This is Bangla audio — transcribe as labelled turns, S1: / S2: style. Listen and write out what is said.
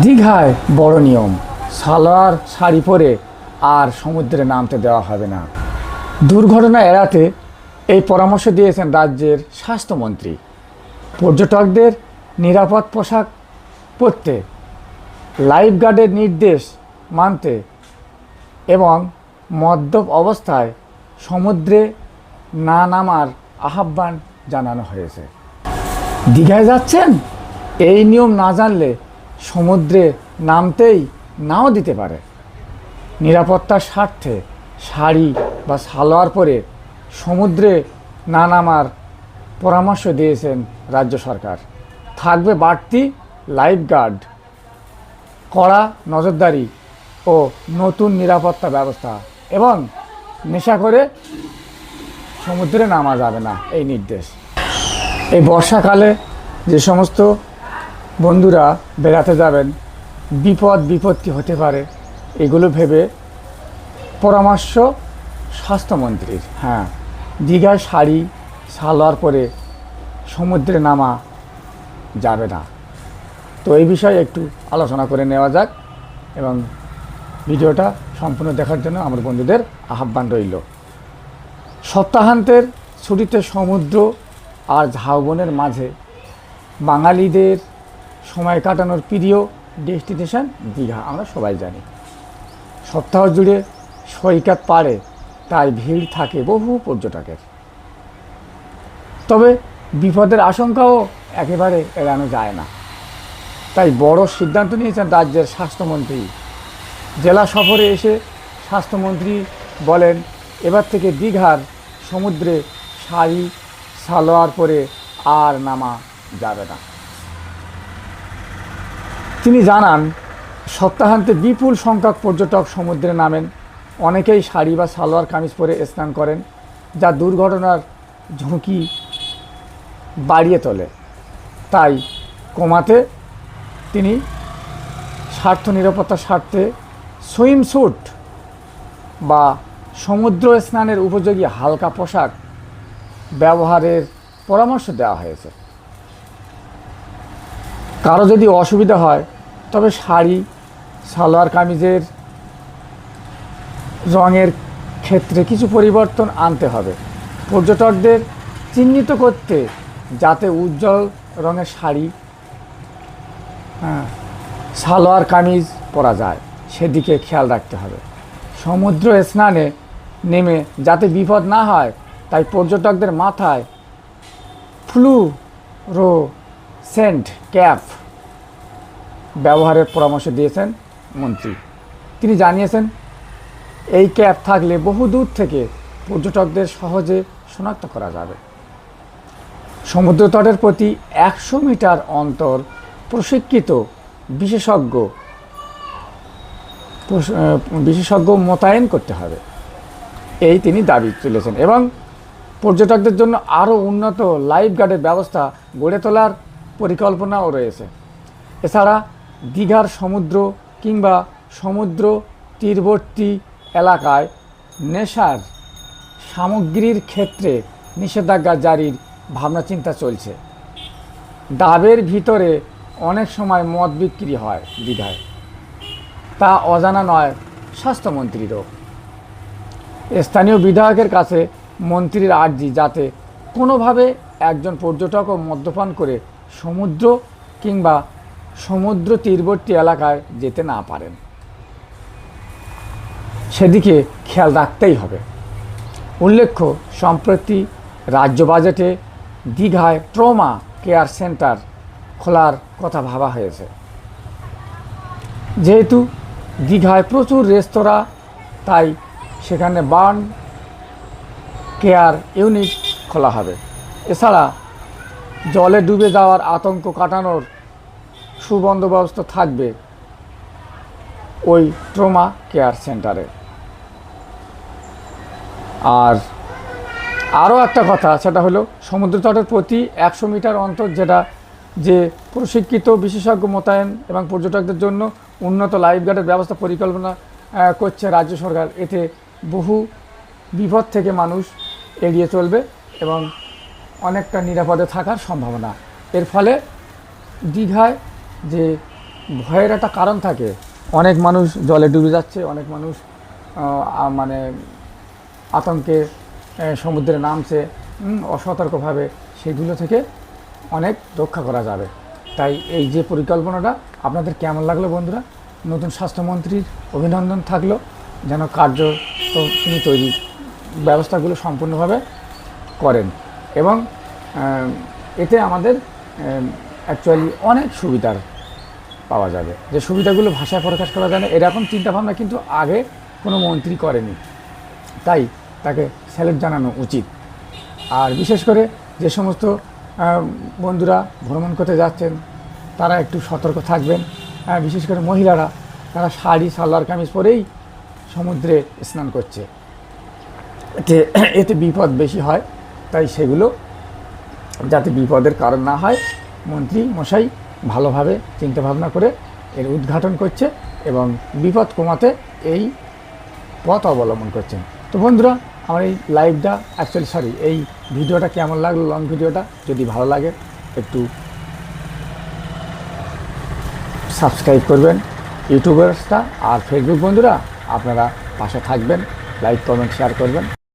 S1: দীঘায় বড় নিয়ম, সালোয়ার শাড়ি পরে আর সমুদ্রে নামতে দেওয়া হবে না। দুর্ঘটনা এড়াতে এই পরামর্শ দিয়েছেন রাজ্যের স্বাস্থ্যমন্ত্রী। পর্যটকদের নিরাপদ পোশাক পরতে, লাইফগার্ডের নির্দেশ মানতে এবং মদ্যপ অবস্থায় সমুদ্রে না নামার আহ্বান জানানো হয়েছে। দীঘায় যাচ্ছেন, এই নিয়ম না জানলে সমুদ্রে নামতেই নাও দিতে পারে। নিরাপত্তার স্বার্থে শাড়ি বা সালোয়ার পরে সমুদ্রে না নামার পরামর্শ দিয়েছেন রাজ্য সরকার। থাকবে বাড়তি লাইফগার্ড, কড়া নজরদারি ও নতুন নিরাপত্তা ব্যবস্থা এবং নেশা করে সমুদ্রে নামা যাবে না এই নির্দেশ। এই বর্ষাকালে যে সমস্ত বন্ধুরা বেড়াতে যাবেন, বিপত্তি হতে পারে, এগুলো ভেবে পরামর্শ স্বাস্থ্যমন্ত্রীর। দীঘায় শাড়ি সালোয়ার পরে সমুদ্রে নামা যাবে না। তো এই বিষয়ে একটু আলোচনা করে নেওয়া যাক এবং ভিডিওটা সম্পূর্ণ দেখার জন্য আমার বন্ধুদের আহ্বান রইল। সপ্তাহান্তের ছুটিতে সমুদ্র আর ঝাউবনের মাঝে বাঙালিদের সময় কাটানোর প্রিয় ডেস্টিনেশন দীঘা, আমরা সবাই জানি। সপ্তাহ জুড়ে সৈকত পাড়ে তাই ভিড় থাকে বহু পর্যটকের। তবে বিপদের আশঙ্কাও একেবারে এড়ানো যায় না। তাই বড় সিদ্ধান্ত নিয়েছেন রাজ্যের স্বাস্থ্যমন্ত্রী। জেলা সফরে এসে স্বাস্থ্যমন্ত্রী বলেন, এবার থেকে দীঘার সমুদ্রে শাড়ি সালোয়ার পরে আর নামা যাবে না। তিনি জানান, সপ্তাহান্তে বিপুল সংখ্যক পর্যটক সমুদ্রে নামেন। অনেকেই শাড়ি বা সালোয়ার কামিজ পরে স্নান করেন, যা দুর্ঘটনার ঝুঁকি বাড়িয়ে তোলে। তাই কমাতে তিনি নিরাপত্তার স্বার্থে সুইমস্যুট বা সমুদ্র স্নানের উপযোগী হালকা পোশাক ব্যবহারের পরামর্শ দেওয়া হয়েছে। কারো যদি অসুবিধা হয় তবে শাড়ি সালোয়ার কামিজের রঙের ক্ষেত্রে কিছু পরিবর্তন আনতে হবে। পর্যটকদের চিহ্নিত করতে যাতে উজ্জ্বল রঙের শাড়ি সালোয়ার কামিজ পরা যায় সেদিকে খেয়াল রাখতে হবে। সমুদ্র স্নানে নেমে যাতে বিপদ না হয় তাই পর্যটকদের মাথায় ফ্লুরোসেন্ট ক্যাপ ব্যবহারের পরামর্শ দিয়েছেন মন্ত্রী। তিনি জানিয়েছেন, এই ক্যাপ থাকলে বহু দূর থেকে পর্যটকদের সহজে শনাক্ত করা যাবে। সমুদ্র তটের প্রতি 100 মিটার অন্তর প্রশিক্ষিত বিশেষজ্ঞ মোতায়েন করতে হবে, এই তিনি দাবি তুলেছেন। এবং পর্যটকদের জন্য আরও উন্নত লাইফগার্ডের ব্যবস্থা গড়ে তোলার পরিকল্পনাও রয়েছে। এছাড়া দীঘার সমুদ্র কিংবা সমুদ্র তীরবর্তী এলাকায় নেশার সামগ্রীর ক্ষেত্রে নিষেধাজ্ঞা জারির ভাবনা চিন্তা চলছে। ডাবের ভিতরে অনেক সময় মদ বিক্রি হয় দীঘায়, তা অজানা নয় স্বাস্থ্যমন্ত্রীরও। স্থানীয় বিধায়কের কাছে মন্ত্রীর আর্জি, যাতে কোনোভাবে একজন পর্যটকও মদ্যপান করে সমুদ্র কিংবা সমুদ্র তীরবর্তী এলাকায় যেতে না পারেন, সেদিকে খেয়াল রাখতেই হবে। উল্লেখ্য, সম্প্রতি রাজ্য বাজেটে দীঘায় ট্রমা কেয়ার সেন্টার খোলার কথা ভাবা হয়েছে। যেহেতু দীঘায় প্রচুর রেস্তোরাঁ, তাই সেখানে বার্ন কেয়ার ইউনিট খোলা হবে। এছাড়া জলে ডুবে যাওয়ার আতঙ্ক কাটানোর সুবন্দোবস্ত থাকবে ওই ট্রমা কেয়ার সেন্টারে। আর আরও একটা কথা, সেটা হলো সমুদ্র তটের প্রতি 100 মিটার অন্তর যে প্রশিক্ষিত বিশেষজ্ঞ মোতায়েন এবং পর্যটকদের জন্য উন্নত লাইফগার্ডের ব্যবস্থা পরিকল্পনা করছে রাজ্য সরকার। এতে বহু বিপদ থেকে মানুষ এড়িয়ে চলবে এবং অনেকটা নিরাপদে থাকার সম্ভাবনা। এর ফলে দীঘায় যে ভয়ের একটা কারণ থাকে, অনেক মানুষ জলে ডুবে যাচ্ছে, অনেক মানুষ মানে আতঙ্কে সমুদ্রে নামছে অসতর্কভাবে, সেগুলো থেকে অনেক রক্ষা করা যাবে। তাই এই যে পরিকল্পনাটা আপনাদের কেমন লাগলো বন্ধুরা? নতুন স্বাস্থ্যমন্ত্রীর অভিনন্দন থাকলো, যেন কার্য তো তিনি তৈরি ব্যবস্থাগুলো সম্পূর্ণভাবে করেন এবং এতে আমাদের অ্যাকচুয়ালি অনেক সুবিধার পাওয়া যাবে, যে সুবিধাগুলো ভাষায় প্রকাশ করা যায় না, এরকম চিন্তাভাবনা কিন্তু আগে কোনো মন্ত্রী করেনি। তাই তাকে স্যালুট জানানো উচিত। আর বিশেষ করে যে সমস্ত বন্ধুরা ভ্রমণ করতে যাচ্ছেন তারা একটু সতর্ক থাকবেন। বিশেষ করে মহিলারা, তারা শাড়ি সালোয়ার কামিজ পরেই সমুদ্রে স্নান করছে, এতে বিপদ বেশি হয়। তাই সেগুলো যাতে বিপদের কারণ না হয়, মন্ত্রী মশাই ভালোভাবে চিন্তাভাবনা করে এর উদ্ঘাটন করছে এবং বিপদ কমাতে এই পথ অবলম্বন করছেন। তো বন্ধুরা, আমার এই লাইভটা এই ভিডিওটা কেমন লাগলো, লং ভিডিওটা যদি ভালো লাগে একটু সাবস্ক্রাইব করবেন ইউটিউবার্সটা, আর ফেসবুক বন্ধুরা আপনারা পাশে থাকবেন, লাইক কমেন্ট শেয়ার করবেন।